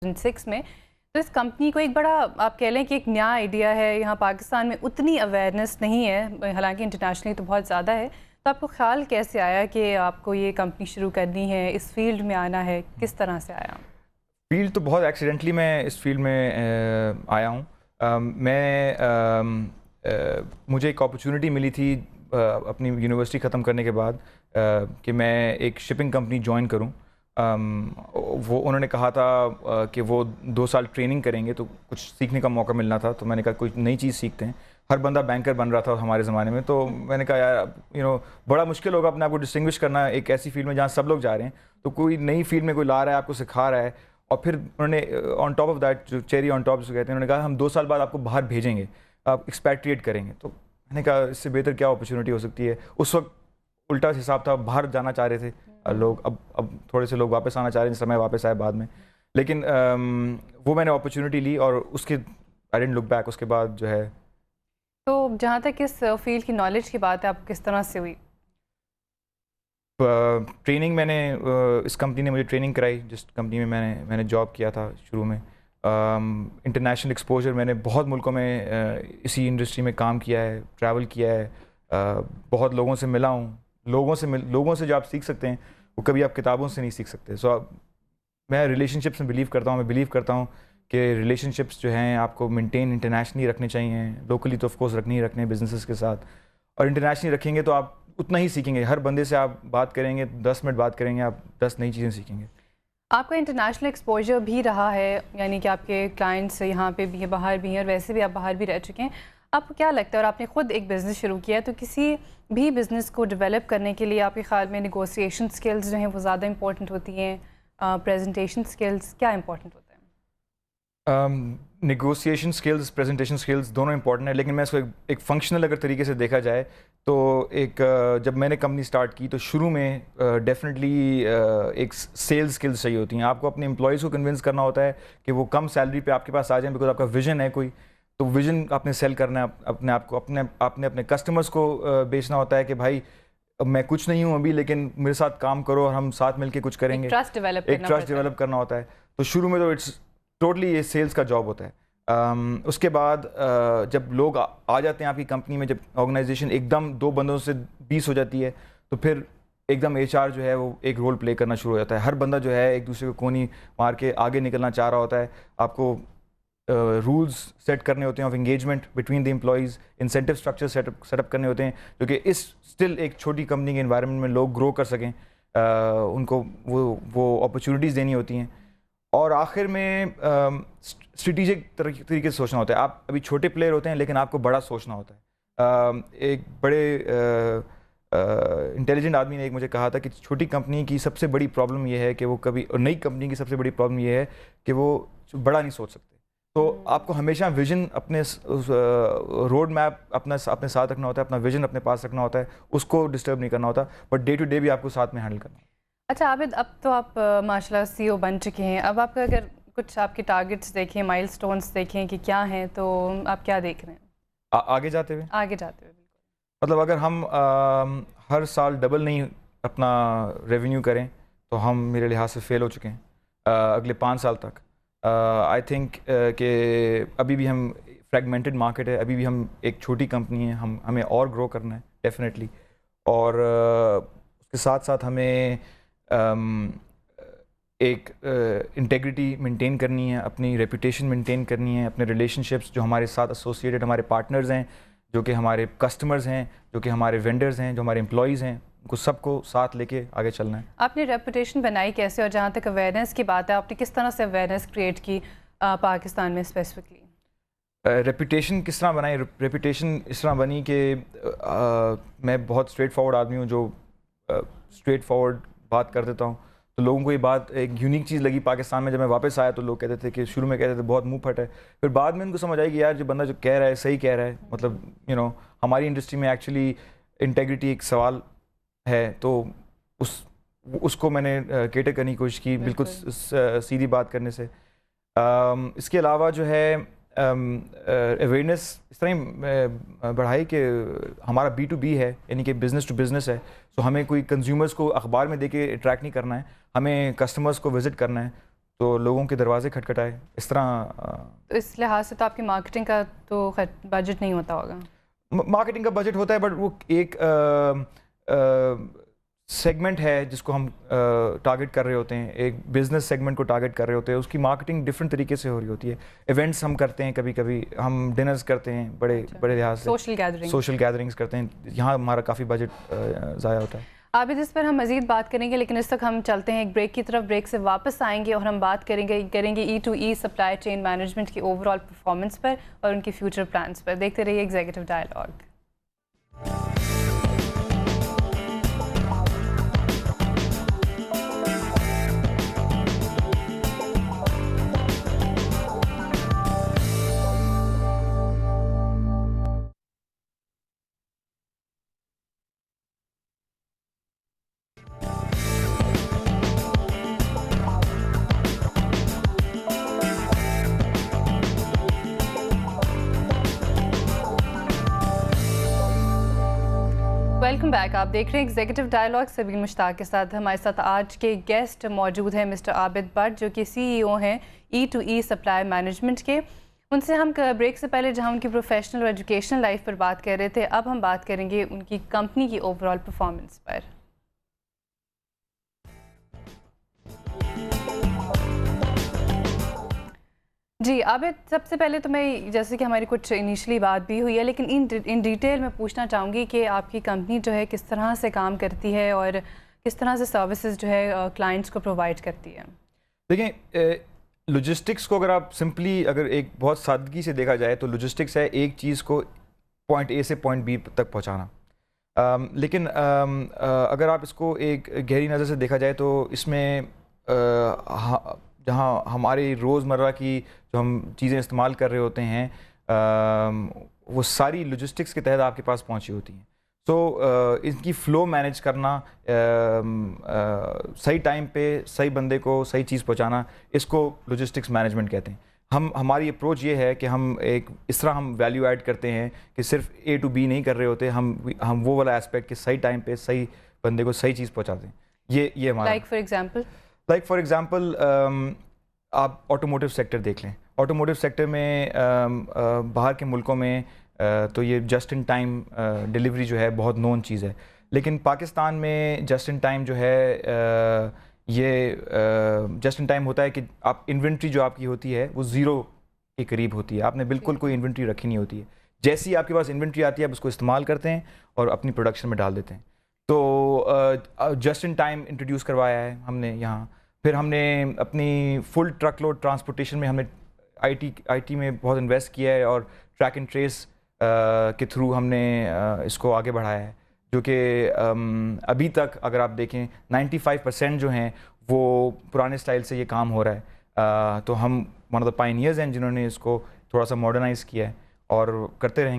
2006 میں. تو اس کمپنی کو ایک بڑا آپ کہہ لیں کہ ایک نیا آئیڈیا ہے. یہاں پاکستان میں اتنی اویئرنیس نہیں ہے، حالانکہ انٹرنیشنلی تو بہت زیادہ ہے. تو آپ کو خیال کیسے آیا کہ آپ کو یہ کمپنی شروع کرنی ہے، اس فیلڈ میں آنا ہے؟ کس طرح سے آیا؟ فیلڈ تو بہت ایکسیڈنٹلی میں اس فیلڈ میں آیا ہوں. مجھے ایک اپرچونٹی ملی تھی اپنی یونیورسٹی ختم کرنے کے بعد کہ میں ایک شپنگ کمپنی جوائن کروں. وہ انہوں نے کہا تھا کہ وہ 2 سال ٹریننگ کریں گے تو کچھ سیکھنے کا موقع ملنا تھا. تو میں نے کہا کوئی نئی چیز سیکھتے ہیں. ہر بندہ بینکر بن رہا تھا ہمارے زمانے میں. تو میں نے کہا یار بڑا مشکل ہوگا اپنے آپ کو ڈسٹنگوش کرنا ایک ایسی فیلڈ میں جہاں سب لوگ جا رہے ہیں. تو کوئی نئی فیلڈ میں کوئی لا رہا ہے، آپ کو سکھا رہا ہے. اور پھر انہوں نے آن ٹاپ آف دیٹ، جو چیری آن ٹاپ جو کہتے ہیں، انہوں نے کہا ہم 2 سال بعد آپ کو باہر بھیجیں گے، آپ ایکسپیٹریٹ کریں گے. تو میں نے کہا اس سے بہتر کیا اپرچونیٹی ہو سکتی ہے. اس وقت الٹا حساب تھا، باہر جانا چاہ رہے تھے لوگ. اب تھوڑے سے لوگ واپس آنا چاہ رہے ہیں، جس طرح میں واپس آئے بعد میں. لیکن وہ میں نے اپرچونیٹی لی اور اس کے آئی ڈنٹ لک بیک. اس کے بعد جو ہے تو جہاں تک اس فیلڈ کی نالج کی بات ہے، آپ کس طرح سے ہوئی؟ ٹریننگ میں نے اس کمپنی نے مجھے ٹریننگ کرائی جس کمپنی میں میں نے جاب کیا تھا شروع میں. انٹرنیشنل ایکسپوجر، میں نے بہت ملکوں میں اسی انڈسٹری میں کام کیا ہے، ٹریول کیا ہے. بہت لوگوں سے ملا ہوں. لوگوں سے جو آپ سیکھ سکتے ہیں وہ کبھی آپ کتابوں سے نہیں سیکھ سکتے. سو میں ریلیشن شپس میں بلیو کرتا ہوں کہ ریلیشن شپس جو ہیں آپ کو مینٹین انٹرنیشنلی رکھنے چاہیے. لوکلی تو آف کورس رکھنے ہیں بزنسز کے ساتھ، اور انٹرنیشنلی رکھیں گے تو آپ اتنا ہی سیکھیں گے. ہر بندے سے آپ بات کریں گے، 10 منٹ بات کریں گے، آپ 10 نئی چیزیں سیکھیں گے. آپ کا انٹرنیشنل ایکسپوجر بھی رہا ہے، یعنی کہ آپ کے کلائنٹس یہاں پہ بھی ہیں، باہر بھی ہیں، اور ویسے بھی آپ باہر بھی رہ چکے ہیں. آپ کو کیا لگتا ہے، اور آپ نے خود ایک بزنس شروع کیا ہے، تو کسی بھی بزنس کو ڈیولپ کرنے کے لیے آپ کے خیال میں نیگوسیشن سکلز جو ہیں وہ زیادہ امپورٹنٹ ہوتی ہیں، پریزنٹیشن سکلز کیا امپورٹنٹ ہوتا ہے؟ نیگوسیشن سکلز، پریزنٹیشن سکلز دونوں امپورٹنٹ ہیں. لیکن میں اس کو ایک فنکشنل اگر طریقے سے دیکھا جائے تو جب میں نے کمپنی سٹارٹ کی تو شروع میں ڈیفینیٹلی ایک سیلز سکلز چاہیے ہوتی ہیں. آپ کو اپنے امپلائیز کو کنونس کرنا ہوتا ہے کہ وہ کم سیلری پہ آپ کے پاس آ جائیں، بیکاز آپ کا ویژن ہے کوئی. تو ویژن آپ نے سیل کرنا ہے اپنے آپ کو. آپ نے اپنے کسٹمرس کو بیچنا ہوتا ہے کہ بھائی میں کچھ نہیں ہوں ابھی، لیکن میرے ساتھ کام کرو اور ہم ساتھ مل کے کچھ کریں گے. ایک ٹرسٹ ڈیولپ کرنا ہوتا ہے. تو شروع میں تو اٹس ٹوٹلی یہ سیلز کا جاب ہوتا ہے. اس کے بعد جب لوگ آ جاتے ہیں آپ کی کمپنی میں، جب آرگنائزیشن ایک دم 2 بندوں سے 20 ہو جاتی ہے، تو پھر ایک دم HR جو ہے وہ ایک رول پلے کرنا شروع ہو جاتا ہے. ہر بندہ جو ہے ایک دوسرے کو کونی مار کے آگے نکلنا چاہ رہا ہوتا ہے. آپ کو رولز سیٹ کرنے ہوتے ہیں of engagement between the employees, incentive structure set up کرنے ہوتے ہیں جو کہ اس اسٹل ایک چھوٹی کمپنی کے انوائرمنٹ میں لوگ گرو کر سکیں. ان کو وہ اپرچونیٹیز دینی ہوتی ہیں. اور آخر میں اسٹریٹجک طریقے سے سوچنا ہوتا ہے. آپ ابھی چھوٹے پلیئر ہوتے ہیں لیکن آپ کو بڑا سوچنا ہوتا ہے. ایک بڑے انٹیلیجنٹ آدمی نے ایک مجھے کہا تھا کہ چھوٹی کمپنی کی سب سے بڑی پرابلم یہ ہے کہ وہ کبھی، اور نئی کمپنی کی سب سے بڑی پرابلم یہ ہے کہ وہ بڑا نہیں سوچ سکتے. تو آپ کو ہمیشہ ویژن، اپنے روڈ میپ اپنے ساتھ رکھنا ہوتا ہے، اپنا ویژن اپنے پاس رکھنا ہوتا ہے، اس کو ڈسٹرب نہیں کرنا ہوتا. بٹ ڈے ٹو ڈے بھی آپ کو ساتھ میں ہینڈل کرنا ہوتا ہے. اچھا عابد، اب تو آپ ماشاء اللہ CEO بن چکے ہیں. اب آپ کا اگر کچھ آپ کے ٹارگٹس دیکھیں، مائل سٹونز دیکھیں کہ کیا ہیں، تو آپ کیا دیکھ رہے ہیں آگے جاتے ہوئے؟ بالکل. مطلب اگر ہم ہر سال ڈبل نہیں اپنا ریونیو کریں تو ہم میرے لحاظ سے فیل ہو چکے ہیں اگلے 5 سال تک. آئی تھنک کہ ابھی بھی ہم فریگمنٹڈ مارکیٹ ہے، ابھی بھی ہم ایک چھوٹی کمپنی ہے. ہمیں اور گرو کرنا ہے ڈیفینیٹلی. اور اس کے ساتھ ساتھ ہمیں ایک انٹیگریٹی مینٹین کرنی ہے، اپنی ریپوٹیشن مینٹین کرنی ہے، اپنے ریلیشن شپس جو ہمارے ساتھ ایسوسیٹڈ ہمارے پارٹنرز ہیں، جو کہ ہمارے کسٹمرز ہیں، جو کہ ہمارے وینڈرز ہیں، جو ہمارے امپلائیز ہیں، ان کو سب کو ساتھ لے کے آگے چلنا ہے. آپ نے ریپوٹیشن بنائی کیسے؟ اور جہاں تک اویئرنیس کی بات ہے، آپ نے کس طرح سے اویئرنیس کریٹ کی پاکستان میں اسپیسیفکلی؟ ریپوٹیشن کس طرح بنائی؟ ریپوٹیشن اس طرح بنی کہ میں بہت اسٹریٹ فارورڈ آدمی ہوں، جو اسٹریٹ فارورڈ بات کر دیتا ہوں. تو لوگوں کو یہ بات ایک یونیک چیز لگی پاکستان میں. جب میں واپس آیا تو لوگ کہتے تھے کہ شروع میں کہتے تھے بہت منہ پھٹ ہے، پھر بعد میں ان کو سمجھ آئی کہ یار جو بندہ جو کہہ رہا ہے صحیح کہہ رہا ہے. مطلب ہماری انڈسٹری میں ایکچولی انٹیگریٹی ایک سوال ہے. تو اس کو میں نے کیٹر کرنے کی کوشش کی، بالکل سیدھی بات کرنے سے. اس کے علاوہ جو ہے اویئرنیس اس طرح بڑھائی کہ ہمارا B2B ہے، یعنی کہ بزنس ٹو بزنس ہے. سو ہمیں کوئی کنزیومرز کو اخبار میں دے کے اٹریکٹ نہیں کرنا ہے، ہمیں کسٹمرز کو وزٹ کرنا ہے. تو لوگوں کے دروازے کھٹکھٹائے اس طرح. تو اس لحاظ سے تو آپ کی مارکیٹنگ کا تو بجٹ نہیں ہوتا ہوگا؟ مارکیٹنگ کا بجٹ ہوتا ہے بٹ وہ ایک سیگمنٹ ہے جس کو ہم ٹارگٹ کر رہے ہوتے ہیں, ایک بزنس سیگمنٹ کو ٹارگٹ کر رہے ہوتے ہیں. اس کی مارکیٹنگ ڈفرینٹ طریقے سے ہو رہی ہوتی ہے. ایونٹس ہم کرتے ہیں, کبھی کبھی ہم ڈنرز کرتے ہیں بڑے بڑے لحاظ سے, سوشل گیدرنگس کرتے ہیں, یہاں ہمارا کافی بجٹ ضائع ہوتا ہے. عابد اس پر ہم مزید بات کریں گے, لیکن اس تک ہم چلتے ہیں ایک بریک کی طرف. بریک سے واپس آئیں گے اور ہم بات کریں گے E2E سپلائی چین مینجمنٹ کی اوور آل پرفارمنس پر اور ان کی فیوچر پلانس پر. دیکھتے رہیے ایگزیکٹو ڈائلاگ. Welcome back. آپ دیکھ رہے ہیں ایگزیکٹو ڈائلاگ سبین مشتاق کے ساتھ. ہمارے ساتھ آج کے گیسٹ موجود ہیں مسٹر عابد بٹ, جو کہ CEO ہیں E2E سپلائی مینجمنٹ کے. ان سے ہم بریک سے پہلے جہاں ان کی پروفیشنل اور ایجوکیشنل لائف پر بات کر رہے تھے, اب ہم بات کریں گے ان کی کمپنی کی اوور آل پرفارمنس پر. جی عابد, سب سے پہلے تو میں, جیسے کہ ہماری کچھ انیشلی بات بھی ہوئی ہے, لیکن ان ڈیٹیل میں پوچھنا چاہوں گی کہ آپ کی کمپنی جو ہے کس طرح سے کام کرتی ہے اور کس طرح سے سروسز جو ہے کلائنٹس کو پرووائڈ کرتی ہے. دیکھیں, لوجسٹکس کو اگر آپ سمپلی اگر ایک بہت سادگی سے دیکھا جائے تو لوجسٹکس ہے ایک چیز کو پوائنٹ اے سے پوائنٹ بی تک پہنچانا. لیکن اگر آپ اس کو ایک گہری نظر سے دیکھا جائے تو اس میں جہاں ہماری روزمرہ کی جو ہم چیزیں استعمال کر رہے ہوتے ہیں وہ ساری لوجسٹکس کے تحت آپ کے پاس پہنچی ہوتی ہیں. تو ان کی فلو مینیج کرنا, صحیح ٹائم پہ صحیح بندے کو صحیح چیز پہنچانا, اس کو لوجسٹکس مینجمنٹ کہتے ہیں. ہماری اپروچ یہ ہے کہ ہم ایک اس طرح ہم ویلیو ایڈ کرتے ہیں کہ صرف A to B نہیں کر رہے ہوتے, ہم وہ والا ایسپیکٹ کہ صحیح ٹائم پہ صحیح بندے کو صحیح چیز پہنچاتے ہیں. یہ ہمارا. لائک فار ایگزامپل آپ آٹوموٹیو سیکٹر دیکھ لیں. آٹوموٹیو سیکٹر میں باہر کے ملکوں میں تو یہ جسٹ ان ٹائم ڈیلیوری جو ہے بہت نون چیز ہے, لیکن پاکستان میں جسٹ ان ٹائم جو ہے یہ جسٹ ان ٹائم ہوتا ہے کہ آپ انوینٹری جو آپ کی ہوتی ہے وہ زیرو کے قریب ہوتی ہے. آپ نے بالکل کوئی انوینٹری رکھی نہیں ہوتی ہے. جیسی آپ کے پاس انوینٹری آتی ہے آپ اس کو استعمال کرتے ہیں اور اپنی پروڈکشن میں ڈال دیتے ہیں. تو جسٹ ان ٹائم انٹروڈیوس کروایا ہے ہم نے یہاں. پھر ہم نے اپنی فل ٹرک لوڈ ٹرانسپورٹیشن میں ہم نے آئی ٹی میں بہت انویسٹ کیا ہے اور ٹریک اینڈ ٹریس کے تھرو ہم نے اس کو آگے بڑھایا ہے, جو کہ ابھی تک اگر آپ دیکھیں 95% جو ہیں وہ پرانے سٹائل سے یہ کام ہو رہا ہے. تو ہم ون آف دا پائنیئرز ہیں جنہوں نے اس کو تھوڑا سا ماڈرنائز کیا ہے اور کرتے رہیں گے.